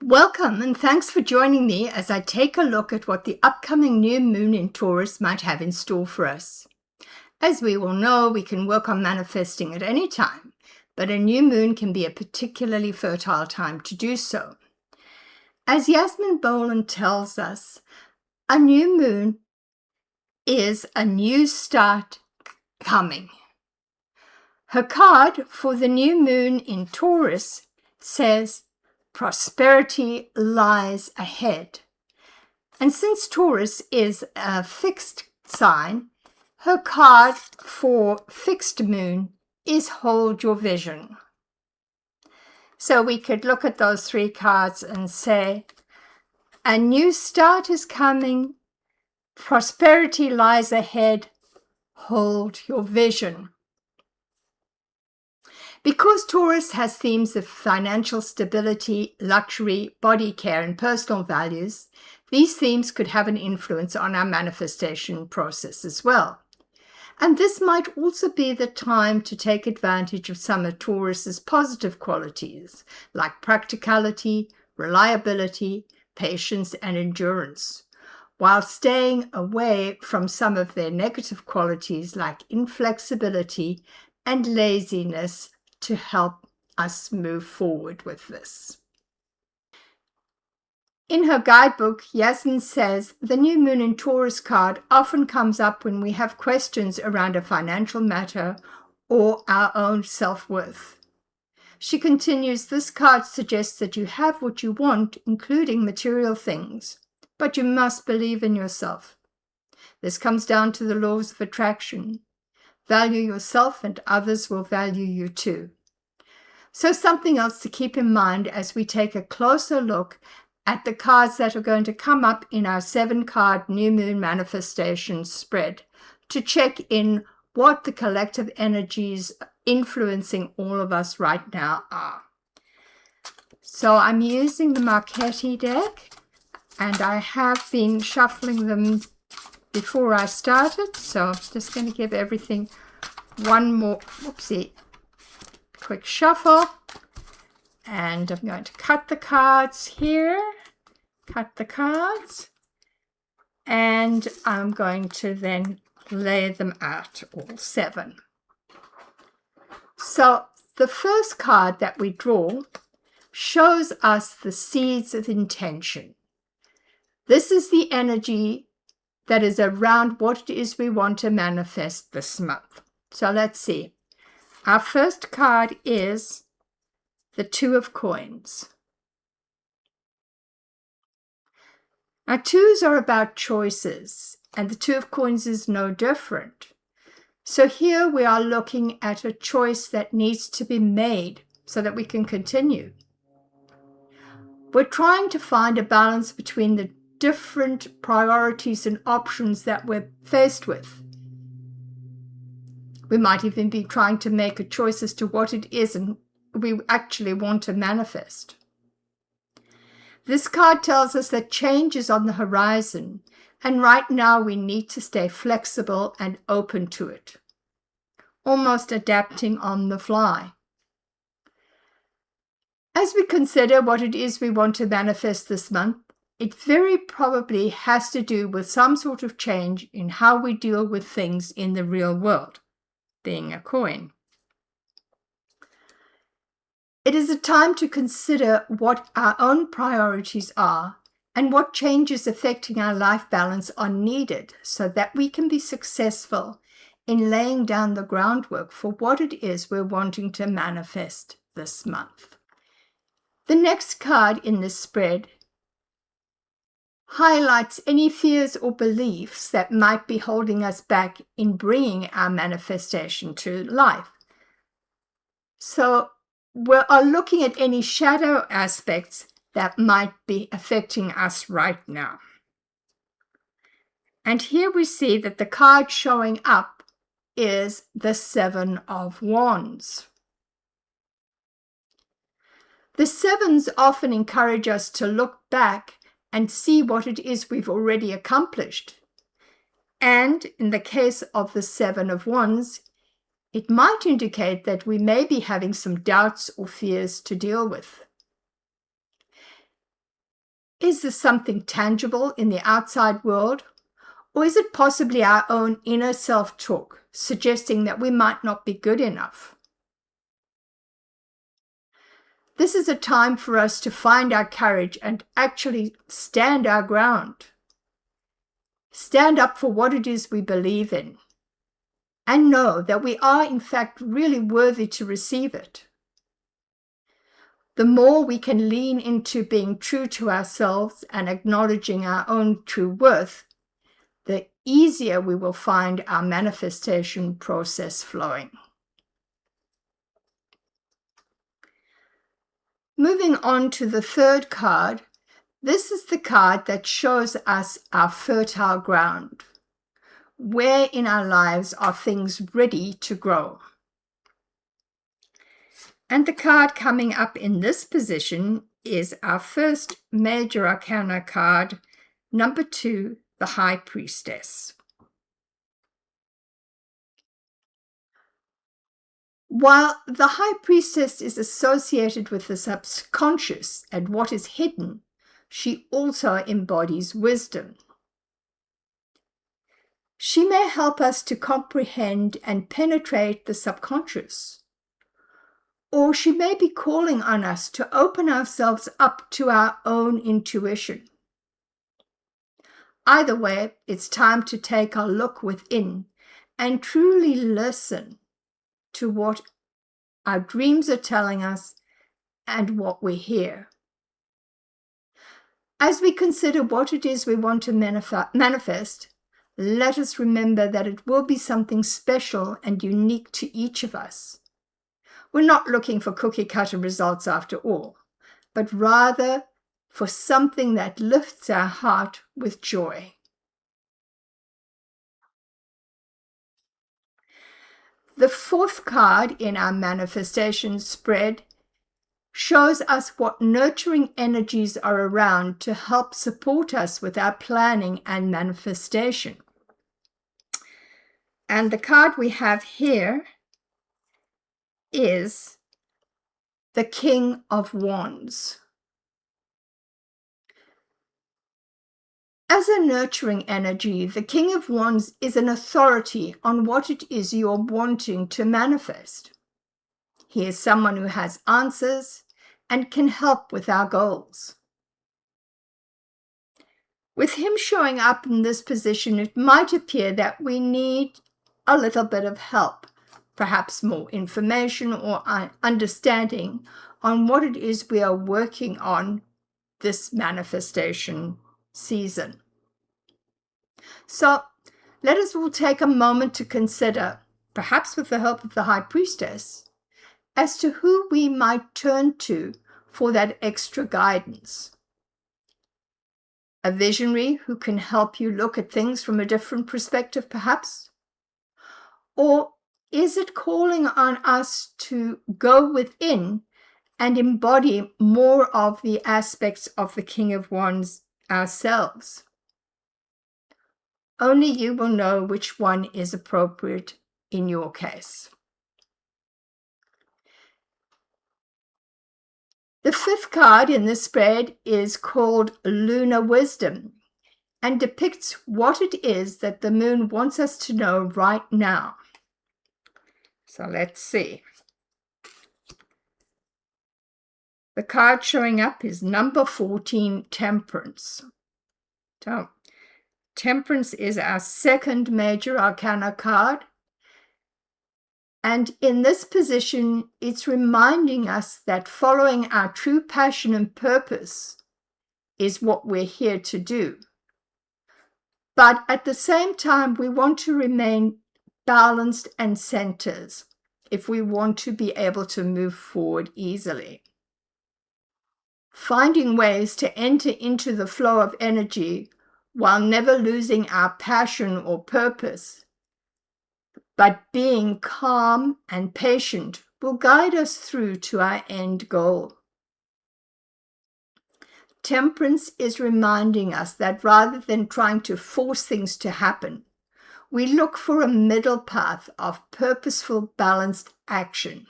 Welcome and thanks for joining me as I take a look at what the upcoming new moon in Taurus might have in store for us. As we all know, we can work on manifesting at any time, but a new moon can be a particularly fertile time to do so. As Yasmin Boland tells us, a new moon is a new start coming. Her card for the new moon in Taurus says, prosperity lies ahead. And since Taurus is a fixed sign, her card for fixed moon is hold your vision. So we could look at those three cards and say, a new start is coming, prosperity lies ahead, hold your vision. Because Taurus has themes of financial stability, luxury, body care, and personal values, these themes could have an influence on our manifestation process as well. And this might also be the time to take advantage of some of Taurus's positive qualities, like practicality, reliability, patience, and endurance, while staying away from some of their negative qualities like inflexibility and laziness, to help us move forward with this. In her guidebook, Yasmin says the new moon in Taurus card often comes up when we have questions around a financial matter or our own self-worth. She continues, this card suggests that you have what you want, including material things, but you must believe in yourself. This comes down to the laws of attraction. Value yourself and others will value you too. So something else to keep in mind as we take a closer look at the cards that are going to come up in our 7-card new moon manifestation spread to check in what the collective energies influencing all of us right now are. So I'm using the Marchetti deck and I have been shuffling them before I started, so I'm just going to give everything one more quick shuffle, and I'm going to cut the cards here, and I'm going to then lay them out, all 7. So the first card that we draw shows us the seeds of intention. This is the energy that is around what it is we want to manifest this month. So let's see. Our first card is the 2 of Coins. Now, 2s are about choices, and the 2 of Coins is no different. So here we are looking at a choice that needs to be made so that we can continue. We're trying to find a balance between the different priorities and options that we're faced with. We might even be trying to make a choice as to what it is and we actually want to manifest. This card tells us that change is on the horizon, and right now we need to stay flexible and open to it, almost adapting on the fly. As we consider what it is we want to manifest this month, it very probably has to do with some sort of change in how we deal with things in the real world, being a coin. It is a time to consider what our own priorities are and what changes affecting our life balance are needed so that we can be successful in laying down the groundwork for what it is we're wanting to manifest this month. The next card in this spread highlights any fears or beliefs that might be holding us back in bringing our manifestation to life. So we are looking at any shadow aspects that might be affecting us right now. And here we see that the card showing up is the 7 of Wands. The 7s often encourage us to look back and see what it is we've already accomplished. And in the case of the 7 of Wands, it might indicate that we may be having some doubts or fears to deal with. Is this something tangible in the outside world? Or is it possibly our own inner self-talk, suggesting that we might not be good enough? This is a time for us to find our courage and actually stand our ground. Stand up for what it is we believe in, and know that we are in fact really worthy to receive it. The more we can lean into being true to ourselves and acknowledging our own true worth, the easier we will find our manifestation process flowing. Moving on to the third card, this is the card that shows us our fertile ground. Where in our lives are things ready to grow? And the card coming up in this position is our first major arcana card, number 2, the High Priestess. While the High Priestess is associated with the subconscious and what is hidden, she also embodies wisdom. She may help us to comprehend and penetrate the subconscious, or she may be calling on us to open ourselves up to our own intuition. Either way, it's time to take a look within and truly listen to what our dreams are telling us and what we hear. As we consider what it is we want to manifest, let us remember that it will be something special and unique to each of us. We're not looking for cookie-cutter results after all, but rather for something that lifts our heart with joy. The fourth card in our manifestation spread shows us what nurturing energies are around to help support us with our planning and manifestation. And the card we have here is the King of Wands. As a nurturing energy, the King of Wands is an authority on what it is you're wanting to manifest. He is someone who has answers and can help with our goals. With him showing up in this position, it might appear that we need a little bit of help, perhaps more information or understanding on what it is we are working on this manifestation season. So let us all take a moment to consider, perhaps with the help of the High Priestess, as to who we might turn to for that extra guidance. A visionary who can help you look at things from a different perspective, perhaps? Or is it calling on us to go within and embody more of the aspects of the King of Wands ourselves? Only you will know which one is appropriate in your case. The fifth card in this spread is called Lunar Wisdom and depicts what it is that the moon wants us to know right now. So let's see. The card showing up is number 14, Temperance. So, Temperance is our second major arcana card. And in this position, it's reminding us that following our true passion and purpose is what we're here to do. But at the same time, we want to remain balanced and centered if we want to be able to move forward easily. Finding ways to enter into the flow of energy while never losing our passion or purpose, but being calm and patient will guide us through to our end goal. Temperance is reminding us that rather than trying to force things to happen, we look for a middle path of purposeful, balanced action.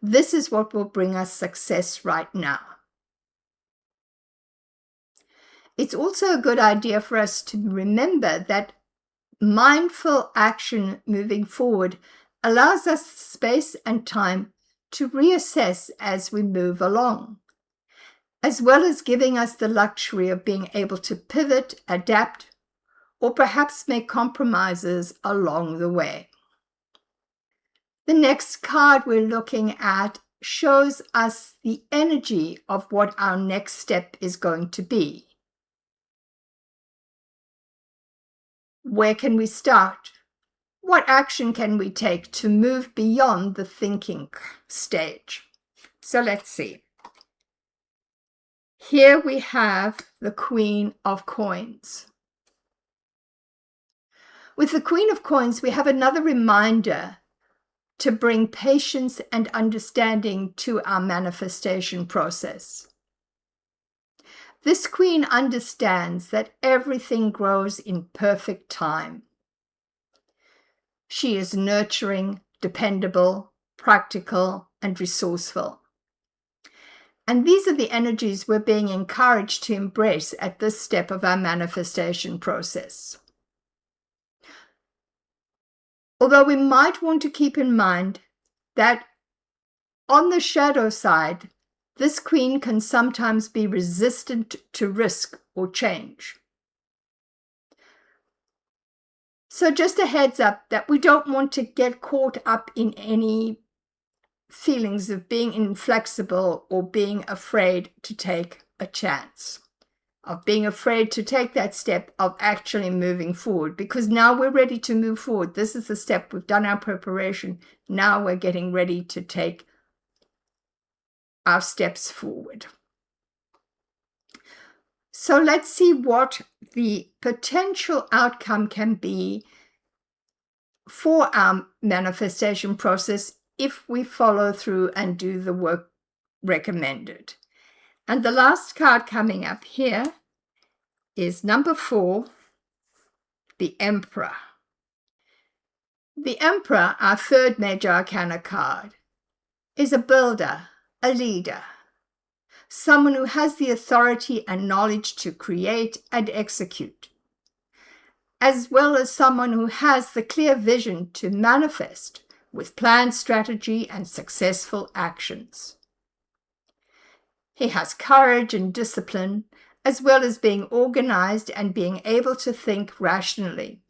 This is what will bring us success right now. It's also a good idea for us to remember that mindful action moving forward allows us space and time to reassess as we move along, as well as giving us the luxury of being able to pivot, adapt, or perhaps make compromises along the way. The next card we're looking at shows us the energy of what our next step is going to be. Where can we start? What action can we take to move beyond the thinking stage? So let's see. Here we have the Queen of Coins. With the Queen of Coins, we have another reminder to bring patience and understanding to our manifestation process. This Queen understands that everything grows in perfect time. She is nurturing, dependable, practical, and resourceful. And these are the energies we're being encouraged to embrace at this step of our manifestation process. Although we might want to keep in mind that on the shadow side, this Queen can sometimes be resistant to risk or change. So just a heads up that we don't want to get caught up in any feelings of being inflexible or being afraid to take a chance, of being afraid to take that step of actually moving forward, because now we're ready to move forward. This is the step. We've done our preparation. Now we're getting ready to take our steps forward. So let's see what the potential outcome can be for our manifestation process if we follow through and do the work recommended. And the last card coming up here is number 4, the Emperor. The Emperor, our third major arcana card, is a builder, a leader, someone who has the authority and knowledge to create and execute, as well as someone who has the clear vision to manifest with planned strategy and successful actions. He has courage and discipline, as well as being organized and being able to think rationally.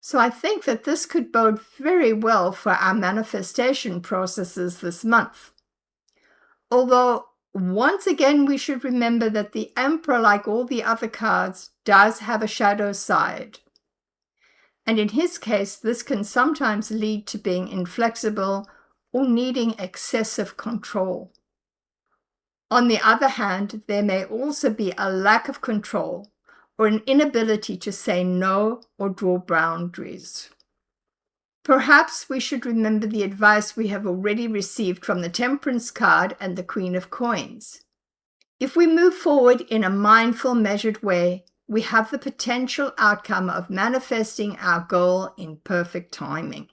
So I think that this could bode very well for our manifestation processes this month. Although, once again, we should remember that the Emperor, like all the other cards, does have a shadow side. And in his case, this can sometimes lead to being inflexible or needing excessive control. On the other hand, there may also be a lack of control or an inability to say no or draw boundaries. Perhaps we should remember the advice we have already received from the Temperance card and the Queen of Coins. If we move forward in a mindful, measured way, we have the potential outcome of manifesting our goal in perfect timing.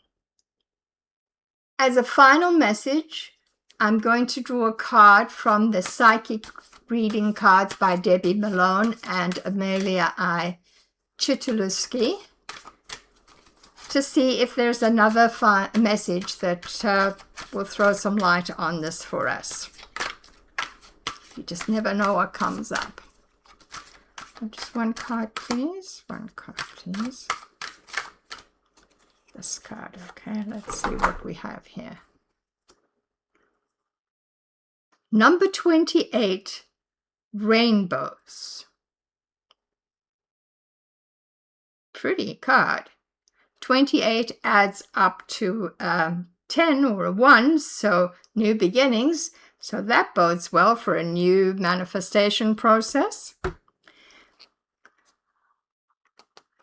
As a final message, I'm going to draw a card from the Psychic Reading Cards by Debbie Malone and Amelia I. Chitulewski to see if there's another message that will throw some light on this for us. You just never know what comes up. Just one card, please. One card, please. This card, okay. Let's see what we have here. Number 28, Rainbows. Pretty card. 28 adds up to 10 or a 1, so new beginnings. So that bodes well for a new manifestation process.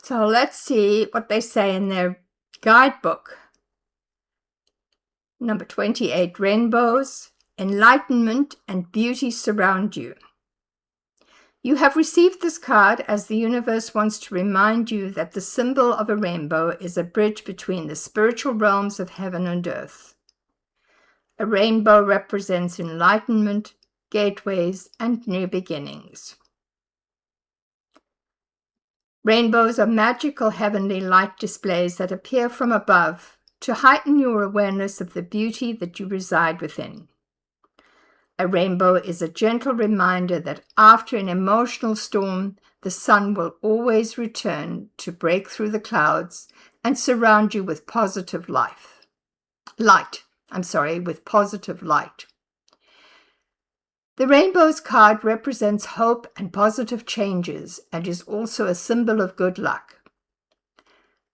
So let's see what they say in their guidebook. Number 28, Rainbows. Enlightenment and beauty surround you. You have received this card as the universe wants to remind you that the symbol of a rainbow is a bridge between the spiritual realms of heaven and earth. A rainbow represents enlightenment, gateways, and new beginnings. Rainbows are magical heavenly light displays that appear from above to heighten your awareness of the beauty that you reside within. A rainbow is a gentle reminder that after an emotional storm, the sun will always return to break through the clouds and surround you with positive with positive light. The rainbow's card represents hope and positive changes and is also a symbol of good luck.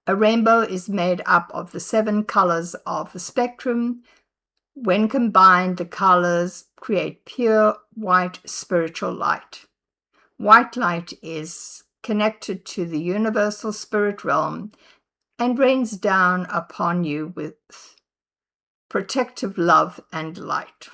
A rainbow is made up of the 7 colors of the spectrum. When combined, the colors create pure white spiritual light. White light is connected to the universal spirit realm and rains down upon you with protective love and light.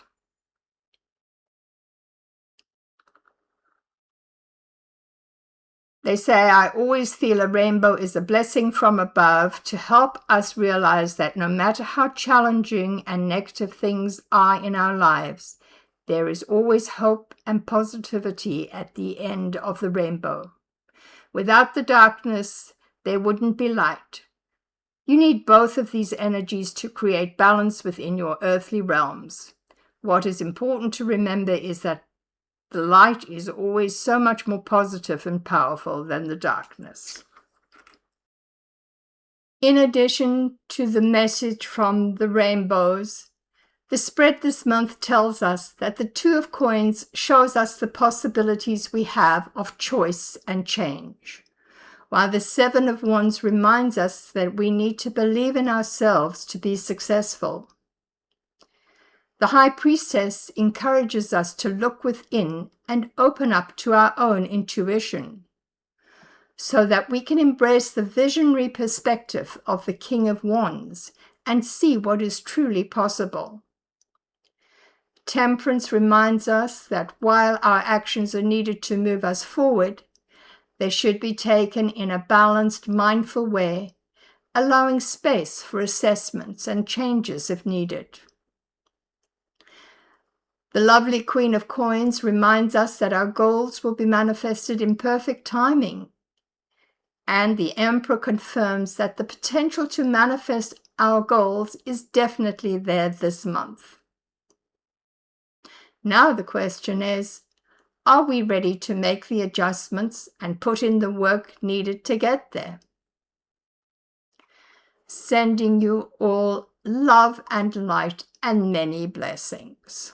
They say, I always feel a rainbow is a blessing from above to help us realize that no matter how challenging and negative things are in our lives, there is always hope and positivity at the end of the rainbow. Without the darkness, there wouldn't be light. You need both of these energies to create balance within your earthly realms. What is important to remember is that the light is always so much more positive and powerful than the darkness. In addition to the message from the rainbows, the spread this month tells us that the 2 of coins shows us the possibilities we have of choice and change, while the 7 of wands reminds us that we need to believe in ourselves to be successful. The High Priestess encourages us to look within and open up to our own intuition, so that we can embrace the visionary perspective of the King of Wands and see what is truly possible. Temperance reminds us that while our actions are needed to move us forward, they should be taken in a balanced, mindful way, allowing space for assessments and changes if needed. The lovely Queen of Coins reminds us that our goals will be manifested in perfect timing. And the Emperor confirms that the potential to manifest our goals is definitely there this month. Now the question is, are we ready to make the adjustments and put in the work needed to get there? Sending you all love and light and many blessings.